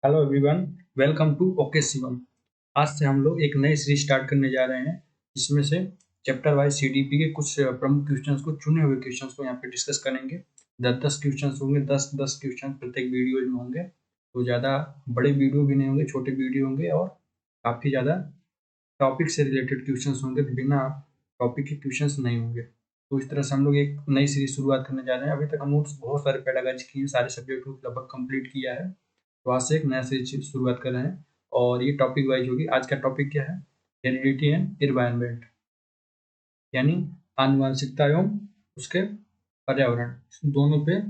Hello everyone, welcome to okay Shivam. आज से हम लोग एक नई सीरीज स्टार्ट करने जा रहे हैं, जिसमें से चैप्टर वाइज सीडीपी के कुछ प्रमुख क्वेश्चंस को, चुने हुए क्वेश्चंस को यहाँ पे डिस्कस करेंगे। 10-10 क्वेश्चंस होंगे, 10-10 क्वेश्चन प्रत्येक वीडियो में होंगे। तो ज़्यादा बड़े वीडियो भी नहीं होंगे, छोटे वीडियो होंगे और काफ़ी ज़्यादा टॉपिक से रिलेटेड क्वेश्चंस होंगे, बिना टॉपिक के क्वेश्चंस नहीं होंगे। तो इस तरह से हम लोग एक नई सीरीज शुरुआत करने जा रहे हैं। अभी तक हम लोग बहुत सारे पेडागॉजी किए हैं, सारे सब्जेक्ट को लगभग कंप्लीट किया है। तो आज से एक नया सीरीज शुरुआत कर रहे हैं और ये टॉपिक वाइज होगी। आज का टॉपिक क्या है? हेरिडिटी एंड एनवायरनमेंट, यानी आनुवंशिकता एवं उसके पर्यावरण, दोनों पे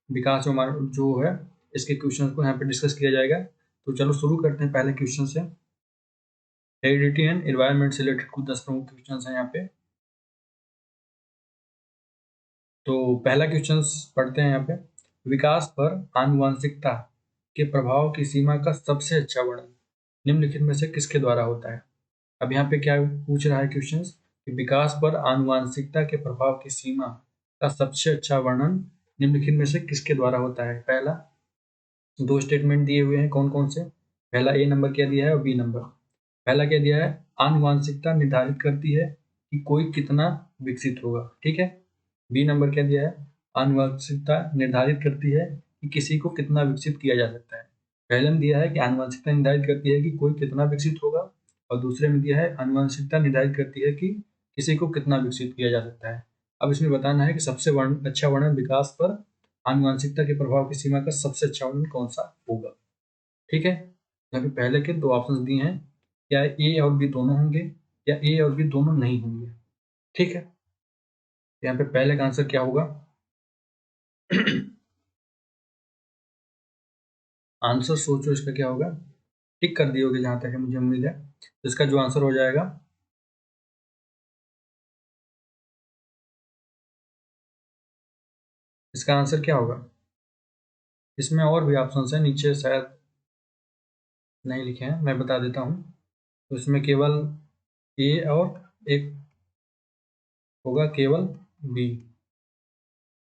विकास जो है, इसके क्वेश्चन को यहाँ पे डिस्कस किया जाएगा। तो चलो शुरू करते हैं पहले क्वेश्चन से। हेरिडिटी एंड एनवायरनमेंट से रिलेटेड कुछ 10 प्रमुख क्वेश्चन हैं यहाँ पे। तो पहला क्वेश्चन पढ़ते हैं यहाँ पे। विकास पर आनुवंशिकता के प्रभाव की सीमा का सबसे अच्छा वर्णन निम्नलिखित में से किसके द्वारा होता है? अब यहाँ पे क्या पूछ रहा है क्वेश्चन कि विकास पर आनुवंशिकता के प्रभाव की सीमा का सबसे अच्छा वर्णन निम्नलिखित में से किसके द्वारा होता है? पहला, दो स्टेटमेंट दिए हुए हैं, कौन कौन से? पहला ए नंबर क्या दिया है और बी नंबर। पहला क्या दिया है? आनुवंशिकता निर्धारित करती है कि कोई कितना विकसित होगा, ठीक है। बी नंबर क्या दिया है? आनुवंशिकता निर्धारित करती है कि किसी को कितना विकसित किया जा सकता है। पहले में दिया है कि आनुवंशिकता निर्धारित करती है कि कोई कितना विकसित होगा, और दूसरे में दिया है आनुवंशिकता निर्धारित करती है कि किसी को कितना विकसित किया जा सकता है। अब इसमें बताना है कि सबसे अच्छा वर्णन विकास पर आनुवंशिकता के प्रभाव की सीमा का सबसे अच्छा वर्णन कौन सा होगा, ठीक है। यहाँ पे पहले के दो ऑप्शन दिए हैं, क्या ए और बी दोनों होंगे या ए और बी दोनों नहीं होंगे, ठीक है। यहाँ पे पहले का आंसर क्या होगा? आंसर सोचो इसका क्या होगा। टिक कर दिए होगे जहां तक है मुझे उम्मीद है। तो इसका जो आंसर हो जाएगा, इसका आंसर क्या होगा? इसमें और भी ऑप्शन है, नीचे शायद नहीं लिखे हैं, मैं बता देता हूँ। तो इसमें केवल ए और एक होगा, केवल बी,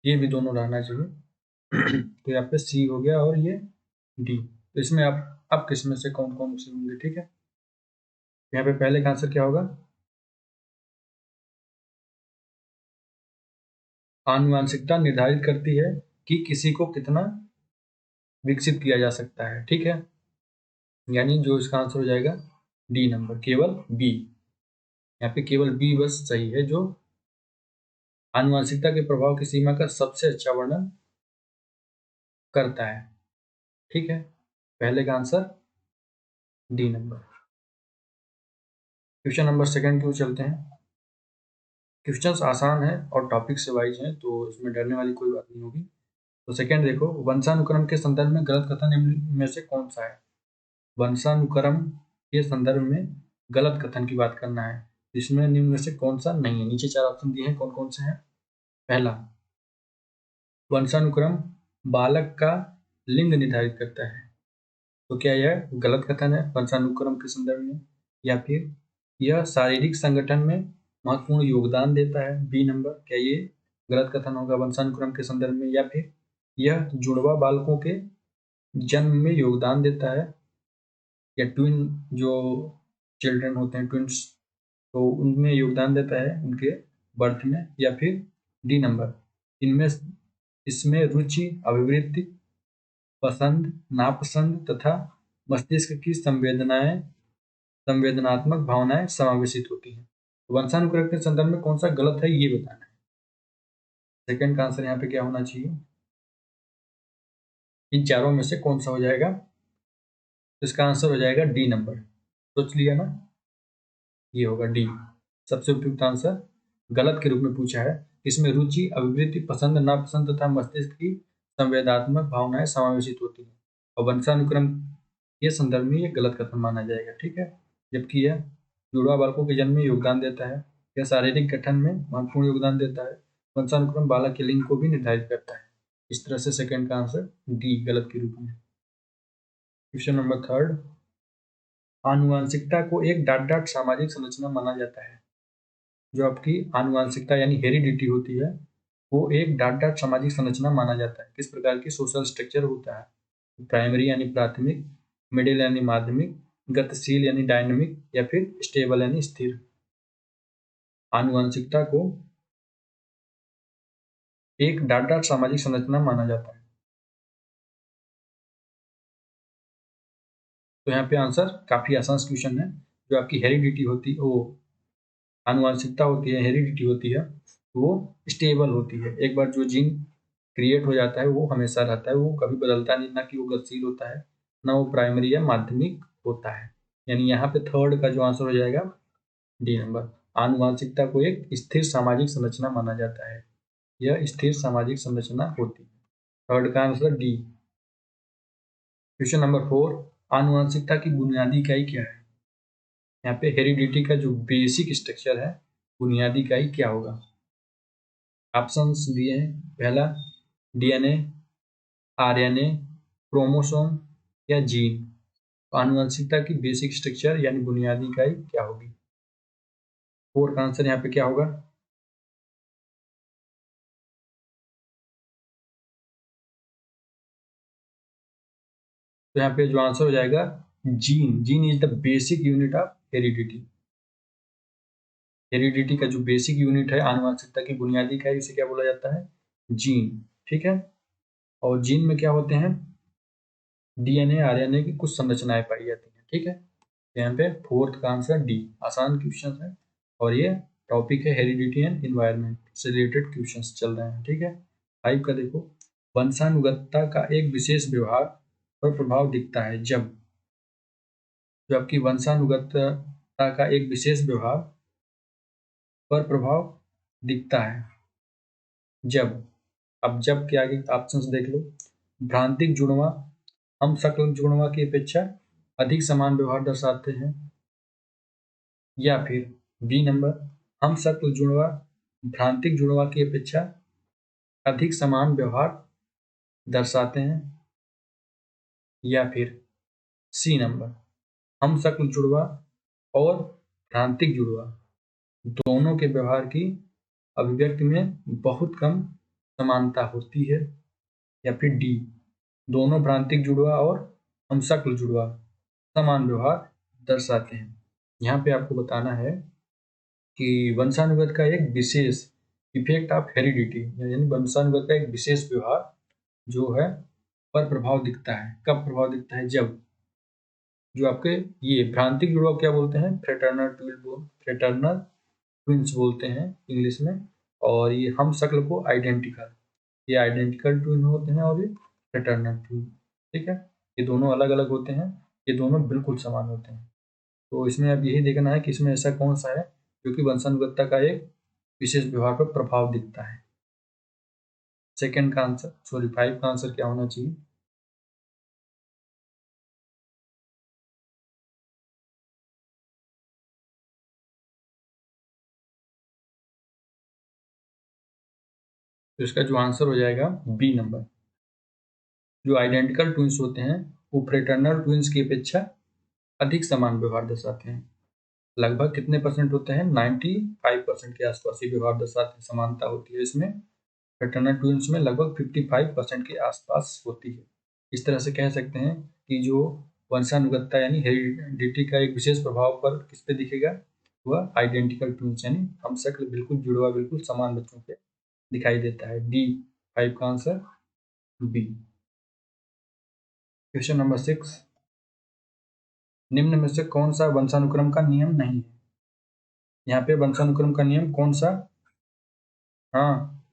ये भी दोनों रहना चाहिए। तो यहाँ पे सी हो गया और ये डी। तो इसमें आप अब किस में से कौन कौन से होंगे, ठीक है। यहाँ पे पहले का आंसर क्या होगा? आनुवंशिकता निर्धारित करती है कि किसी को कितना विकसित किया जा सकता है, ठीक है। यानी जो इसका आंसर हो जाएगा डी नंबर, केवल बी। यहाँ पे केवल बी बस सही है, जो आनुवंशिकता के प्रभाव की सीमा का सबसे अच्छा वर्णन करता है, ठीक है। पहले का answer D number. Question number second की ओर चलते हैं। क्वेश्चंस आसान है और टॉपिक से वाइज हैं, तो इसमें डरने वाली कोई बात नहीं होगी। तो सेकंड देखो, वंशानुक्रम के संदर्भ में गलत कथन निम्न में से कौन सा है? वंशानुक्रम के संदर्भ में गलत कथन की बात करना है, इसमें निम्न में से कौन सा नहीं है। नीचे चार ऑप्शन दिए हैं, कौन कौन से हैं? पहला, वंशानुक्रम बालक का लिंग निर्धारित करता है। तो क्या यह गलत कथन है वंशानुक्रम के संदर्भ में? या फिर यह शारीरिक संगठन में महत्वपूर्ण योगदान देता है, बी नंबर, क्या ये गलत कथन होगा वंशानुक्रम के संदर्भ में? या फिर यह जुड़वा बालकों के जन्म में योगदान देता है, या ट्विन जो चिल्ड्रन होते हैं, ट्विंस, तो उनमें योगदान देता है उनके बर्थ में? या फिर डी नंबर, इनमें इसमें रुचि, अभिवृत्ति, पसंद, नापसंद तथा मस्तिष्क की संवेदनात्मक भावनाएं समावेशित होती हैं। तो वंशानुक्रम के संदर्भ में कौन सा गलत है, ये बताना है। सेकंड का आंसर यहाँ पे क्या होना चाहिए? इन चारों में से कौन सा हो जाएगा? तो इसका आंसर हो जाएगा डी नंबर। सोच लिया ना, ये होगा डी, सबसे उपयुक्त आंसर। गलत के रूप में पूछा है, इसमें रुचि, अभिवृत्ति, पसंद, नापसंद तथा मस्तिष्क की संवेदनात्मक भावनाएं समावेशित होती हैं, और वंशानुक्रम के संदर्भ में ये गलत कथन माना जाएगा, ठीक है। जबकि यह जुड़वा बालकों के जन्म में योगदान देता है, यह शारीरिक गठन में महत्वपूर्ण योगदान देता है, वंशानुक्रम बालक के लिंग को भी निर्धारित करता है। इस तरह से सेकंड का आंसर डी गलत के रूप में। क्वेश्चन नंबर थर्ड, आनुवांशिकता को एक डाट डाट सामाजिक संरचना माना जाता है। जो आपकी आनुवांशिकता यानी हेरिडिटी होती है, वो एक डाट डाट सामाजिक संरचना माना जाता है। किस प्रकार की सोशल स्ट्रक्चर होता है? प्राइमरी यानी प्राथमिक, मिडिल यानी माध्यमिक, गतिशील यानी डायनामिक, या फिर स्टेबल यानी स्थिर। आनुवंशिकता को एक डाटा सामाजिक संरचना माना जाता है। तो यहाँ पे आंसर काफी आसान क्वेश्चन है। जो आपकी हेरिडिटी होती है, वो आनुवंशिकता होती है, हेरिडिटी होती है, वो स्टेबल होती है। एक बार जो जीन क्रिएट हो जाता है वो हमेशा रहता है, वो कभी बदलता नहीं, ना कि वो गतिशील होता है, ना वो प्राइमरी या माध्यमिक होता है। यानी यहाँ पे थर्ड का जो आंसर हो जाएगा डी नंबर। आनुवंशिकता को एक स्थिर सामाजिक संरचना माना जाता है। यह स्थिर सामाजिक संरचना होती है। थर्ड का आंसर डी। क्वेश्चन नंबर 4, आनुवंशिकता की बुनियादी इकाई क्या है? यहाँ पे हेरिडिटी का जो बेसिक स्ट्रक्चर है, बुनियादी इकाई क्या होगा? ऑप्शंस दिए हैं। पहला डीएनए, आरएनए, क्रोमोसोम या जीन। आनुवंशिकता की बेसिक स्ट्रक्चर यानी बुनियादी इकाई क्या होगी? 4 का आंसर यहाँ पे क्या होगा? तो यहाँ पे जो आंसर हो जाएगा gene. Gene is the basic unit of heredity. Heredity का जो बेसिक यूनिट है, आनुवंशिकता की बुनियादी इकाई, इसे क्या बोला जाता है? जीन। ठीक है। और जीन में क्या होते हैं? डीएनए, आरएनए की कुछ संरचनाएं पाई जाती हैं। ठीक है। तो यहाँ पे 4th का आंसर डी। आसान क्वेश्चन है और ये टॉपिक है हेरिडिटी एंड इन्वायरमेंट से रिलेटेड क्वेश्चंस चल रहे हैं। ठीक है। 5 का देखो, वंशानुगतता का एक विशेष व्यवहार पर प्रभाव दिखता है जब। जो आपकी वंशानुगतता का एक विशेष व्यवहार पर प्रभाव दिखता है जब। अब जब के आगे ऑप्शंस देख लो। भ्रांतिक जुड़वा हम शकल जुड़वा की अपेक्षा अधिक समान व्यवहार दर्शाते हैं, या फिर बी नंबर, हम शक्ल जुड़वा भ्रांतिक जुड़वा की अपेक्षा अधिक समान व्यवहार दर्शाते हैं, या फिर सी नंबर, हम शक्ल जुड़वा और भ्रांतिक जुड़वा दोनों के व्यवहार की अभिव्यक्ति में बहुत कम समानता होती है, या फिर डी, दोनों भ्रांतिक जुड़वा और हम शक्ल जुड़वा समान व्यवहार दर्शाते हैं। यहाँ पे आपको बताना है कि वंशानुगत का एक विशेष इफेक्ट ऑफ हेरिडिटी, यानी वंशानुगत का एक विशेष व्यवहार जो है पर प्रभाव दिखता है। कब प्रभाव दिखता है? जब जो आपके ये भ्रांतिक जुड़ाव क्या बोलते हैं? फ्रेटर्नल ट्विंस बोलते हैं इंग्लिश में। और ये हम शक्ल को आइडेंटिकल, ये आइडेंटिकल ट्विन होते हैं, और ये फ्रेटर्नल ट्विन। ठीक है। ये दोनों अलग अलग होते हैं, ये दोनों बिल्कुल समान होते हैं। तो इसमें अब यही देखना है कि इसमें ऐसा कौन सा है जो कि वंशानुगतता का एक विशेष व्यवहार पर प्रभाव दिखता है। सेकंड का आंसर, सॉरी 5 का आंसर क्या होना चाहिए? तो इसका जो आंसर हो जाएगा बी नंबर। जो आइडेंटिकल ट्विंस होते हैं वो फ्रेटर्नल ट्विंस की अपेक्षा अधिक समान व्यवहार दर्शाते हैं। लगभग कितने परसेंट होते हैं? 95% के आसपास ही व्यवहार दर्शाते हैं, समानता होती है इसमें। फ्रेटर्नल ट्विंस में लगभग 55% के आसपास होती है। इस तरह से कह सकते हैं कि जो वंशानुगतता यानी हेरिडिटी का एक विशेष प्रभाव पर किस पे दिखेगा? वह आइडेंटिकल ट्विंस यानी हम शक्ल बिल्कुल जुड़वा, बिल्कुल समान बच्चों पे दिखाई देता है। डी 5 का आंसर बी। क्वेश्चन नंबर 6, निम्न में से कौन सा वंशानुक्रम का नियम नहीं है? यहाँ पे वंशानुक्रम का नियम कौन सा? हाँ,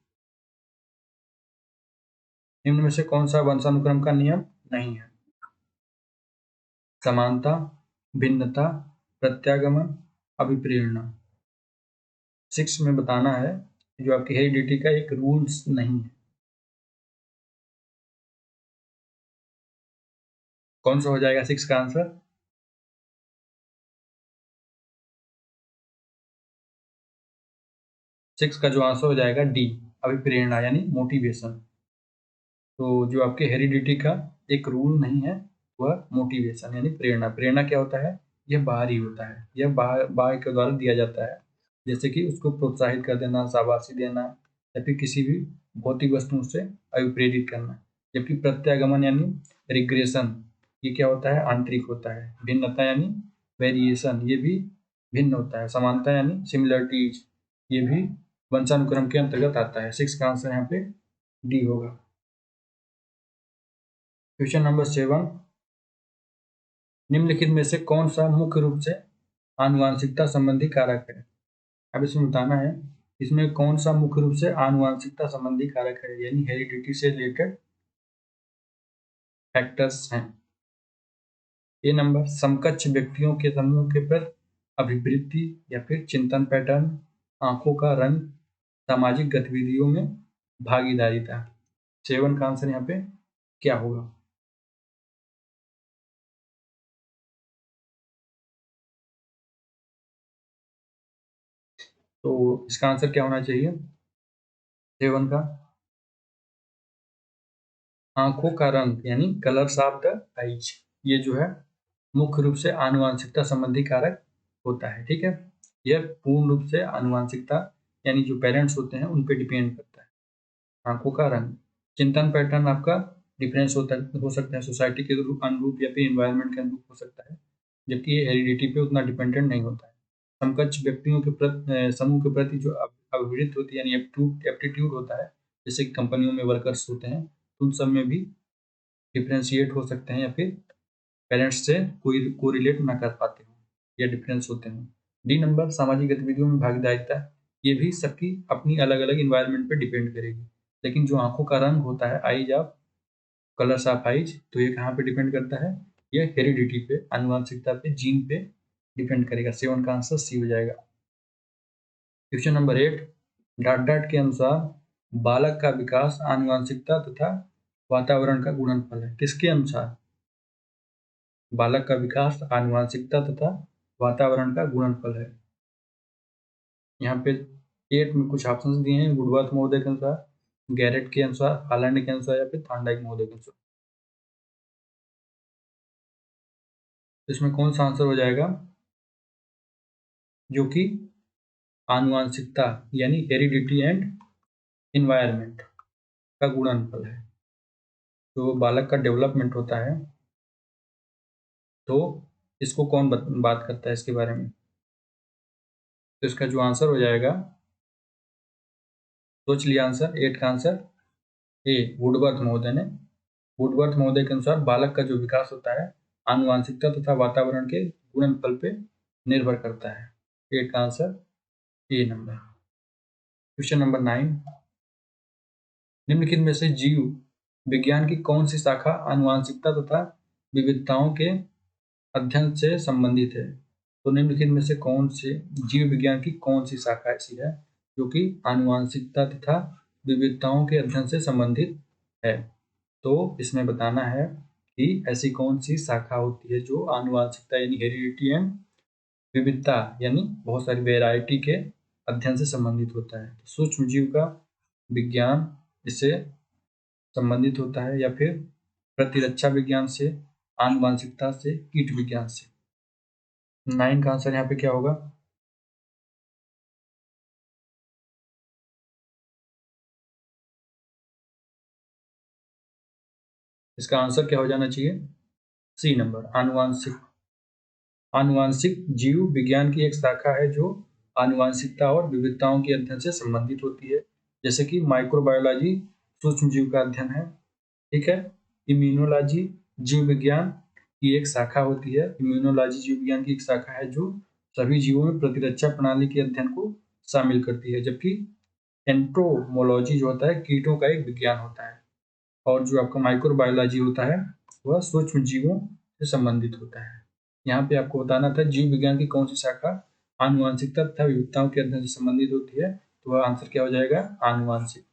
निम्न में से कौन सा वंशानुक्रम का नियम नहीं है? समानता, भिन्नता, प्रत्यागमन, अभिप्रेरणा। 6 में बताना है जो आपकी हेरिडिटी का एक रूल्स नहीं है। कौन सा हो जाएगा 6 का आंसर? 6 का जो आंसर हो जाएगा डी, अभिप्रेरणा यानी मोटिवेशन। तो जो आपके हेरिडिटी का एक रूल नहीं है वह मोटिवेशन यानी प्रेरणा। प्रेरणा क्या होता है? यह बाहरी होता है, यह बाहर के द्वारा दिया जाता है, जैसे कि उसको प्रोत्साहित कर देना, शाबाशी देना, या फिर किसी भी भौतिक वस्तु से अभिप्रेरित करना। जबकि प्रत्यागमन यानी रिग्रेशन, ये क्या होता है, आंतरिक होता है। भिन्नता यानी वेरिएशन, ये भी भिन्न होता है। समानता यानी सिमिलरिटीज, ये भी वंशानुक्रम के अंतर्गत आता है। 6 का आंसर यहाँ पे डी होगा। क्वेश्चन नंबर 7, निम्नलिखित में से कौन सा मुख्य रूप से आनुवांशिकता संबंधी कारक है। अब इसमें बताना है इसमें कौन सा मुख्य रूप से आनुवांशिकता संबंधी कारक है, यानी हेरिडिटी से रिलेटेड फैक्टर्स हैं। ए नंबर, समकक्ष व्यक्तियों के समूह के प्रति अभिवृत्ति या फिर चिंतन पैटर्न, आंखों का रंग, सामाजिक गतिविधियों में भागीदारिता। 7 का आंसर यहाँ पे क्या होगा। तो इसका आंसर क्या होना चाहिए 7 का, आंखों का रंग यानी कलर्स ऑफ द आइज, ये जो है मुख्य रूप से आनुवांशिकता संबंधी कारक होता है। ठीक है, यह पूर्ण रूप से आनुवांशिकता यानी जो पेरेंट्स होते हैं उन पे डिपेंड करता है। आंखों का रंग, चिंतन पैटर्न आपका डिफरेंस हो सकता है, सोसाइटी के अनुरूप या फिर एनवायरनमेंट के अनुरूप हो सकता है, जबकि ये हेरिडिटी पे उतना डिपेंडेंट नहीं होता है। समकक्ष व्यक्तियों के प्रति समूह के प्रति जो अभिवृत्ति होती है यानी एप्टीट्यूड होता है, जैसे कि कंपनियों में वर्कर्स होते हैं, उन सब में भी डिफ्रेंशिएट हो सकते हैं या फिर पेरेंट्स से कोई कोरिलेट ना कर पाते हो या डिफरेंस होते हैं। डी नंबर, सामाजिक गतिविधियों में भागीदारिता, ये भी सबकी अपनी अलग अलग इन्वायरमेंट पे डिपेंड करेगी। लेकिन जो आंखों का रंग होता है, eyes of colours of eyes, तो ये कहाँ पे डिपेंड करता है, ये हेरिडिटी पे, आनुवांशिकता पे, जीन पे डिपेंड करेगा। 7 का आंसर सी हो जाएगा। क्वेश्चन नंबर 8, डाट के अनुसार बालक का विकास आनुवांशिकता तथा वातावरण का गुणनफल है। किसके अनुसार बालक का विकास आनुवांशिकता तथा वातावरण का गुणनफल है। यहाँ पे 8 में कुछ ऑप्शंस दिए हैं, वुडवर्थ महोदय के अनुसार, गैरेट के अनुसार, हालैंड के अनुसार या फिर थॉर्नडाइक महोदय के अनुसार। इसमें कौन सा आंसर हो जाएगा, जो कि आनुवांशिकता यानी हेरिडिटी एंड इन्वायरमेंट का गुणनफल है। तो बालक का डेवलपमेंट होता है, तो इसको कौन बात करता है इसके बारे में, तो इसका जो आंसर हो जाएगा, सोच लिया आंसर, 8 का आंसर ए, वुडवर्थ महोदय ने। वुडवर्थ महोदय के अनुसार बालक का जो विकास होता है आनुवांशिकता तथा वातावरण के गुणनफल पे निर्भर करता है। 8 का answer A number. Question number 9, निम्नलिखित में से जीव विज्ञान की कौन सी शाखा आनुवांशिकता तथा विविधताओं के अध्ययन से संबंधित है। तो निम्नलिखित में से कौन से जीव विज्ञान की कौन सी शाखा ऐसी है जो कि आनुवांशिकता तथा विविधताओं के अध्ययन से संबंधित है। तो इसमें बताना है कि ऐसी कौन सी शाखा होती है जो आनुवांशिकता यानी हेरिडिटी एंड विविधता यानी बहुत सारी वेराइटी के अध्ययन से संबंधित होता है। तो सूक्ष्म जीव का विज्ञान इससे संबंधित होता है, या फिर प्रतिरक्षा विज्ञान से, आनुवांशिकता से, कीट विज्ञान से। 9 का आंसर यहाँ पे क्या होगा, इसका आंसर क्या हो जाना चाहिए, सी नंबर, आनुवांशिक। आनुवांशिक जीव विज्ञान की एक शाखा है जो आनुवांशिकता और विविधताओं के अध्ययन से संबंधित होती है, जैसे कि माइक्रोबायोलॉजी सूक्ष्म जीव का अध्ययन है। ठीक है, इम्यूनोलॉजी जीव विज्ञान की एक शाखा होती है। इम्यूनोलॉजी जीव विज्ञान की एक शाखा है जो सभी जीवों में प्रतिरक्षा प्रणाली के अध्ययन को शामिल करती है, जबकि एंटोमोलॉजी जो होता है कीटों का एक विज्ञान होता है। और जो आपका माइक्रोबायोलॉजी होता है वह सूक्ष्म जीवों से संबंधित होता है। यहाँ पे आपको बताना था जीव विज्ञान की कौन सी शाखा आनुवांशिकता तथा विविधताओं के अध्ययन से संबंधित होती है, तो वह आंसर क्या हो जाएगा, आनुवांशिक।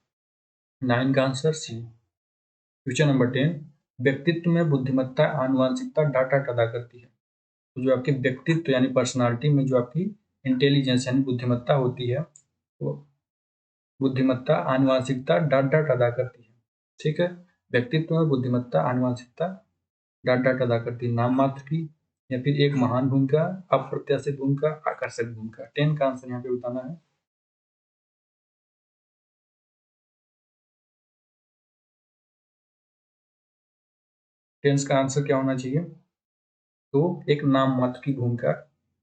9 का आंसर सी। क्वेश्चन नंबर 10, व्यक्तित्व में बुद्धिमत्ता आनुवांशिकता डाटा अदा करती है। तो जो आपके व्यक्तित्व यानी पर्सनालिटी में जो आपकी इंटेलिजेंस यानी बुद्धिमत्ता होती है, वो बुद्धिमत्ता आनुवांशिकता डाटा अदा करती है। ठीक है, व्यक्तित्व में बुद्धिमत्ता आनुवांशिकता डाटा अदा करती है। नाम मात्र की या फिर एक महान भूमिका, अप्रत्याशित भूमिका, आकर्षक भूमिका। 10 का आंसर यहाँ पे बताना है। टेंस का आंसर क्या होना चाहिए? तो एक नाम मात्र की भूमिका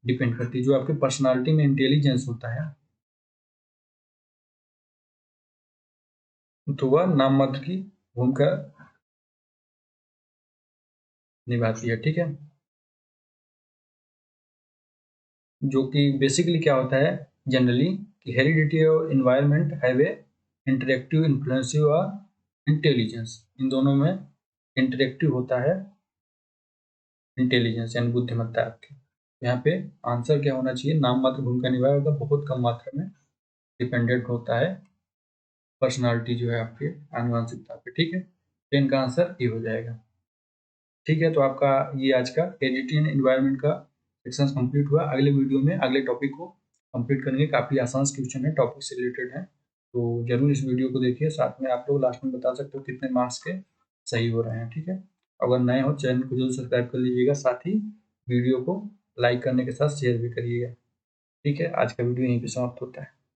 डिपेंड करती है। जो आपके पर्सनालिटी में इंटेलिजेंस होता है तो वह नाम मात्र की भूमिका निभाती है। ठीक है, जो कि बेसिकली क्या होता है जनरली कि हेरिडिटी और इन्वायरमेंट हैव ए इंटरेक्टिव इन्फ्लुएंसिव और इंटेलिजेंस, इन दोनों में इंटरेक्टिव होता है इंटेलिजेंस यानी बुद्धिमत्ता आपकी। यहाँ पे आंसर क्या होना चाहिए? नाम मात्र भूमिका निभाएगा, बहुत कम मात्रा में डिपेंडेंट होता है पर्सनालिटी जो है आपके आनुवंशिकता पे। ठीक है, तो इनका आंसर ये हो जाएगा। ठीक है, तो आपका ये आज का हेरिडिटी एंड इन्वायरमेंट का सेक्शन कंप्लीट हुआ। अगले वीडियो में अगले टॉपिक को कंप्लीट करेंगे। काफ़ी आसान क्वेश्चन है, टॉपिक से रिलेटेड है, तो जरूर इस वीडियो को देखिए। साथ में आप लोग लास्ट में बता सकते हो कितने मार्क्स के सही हो रहे हैं। ठीक है, अगर नए हो चैनल को जरूर सब्सक्राइब कर लीजिएगा, साथ ही वीडियो को लाइक करने के साथ शेयर भी करिएगा। ठीक है, आज का वीडियो यहीं पे समाप्त होता है।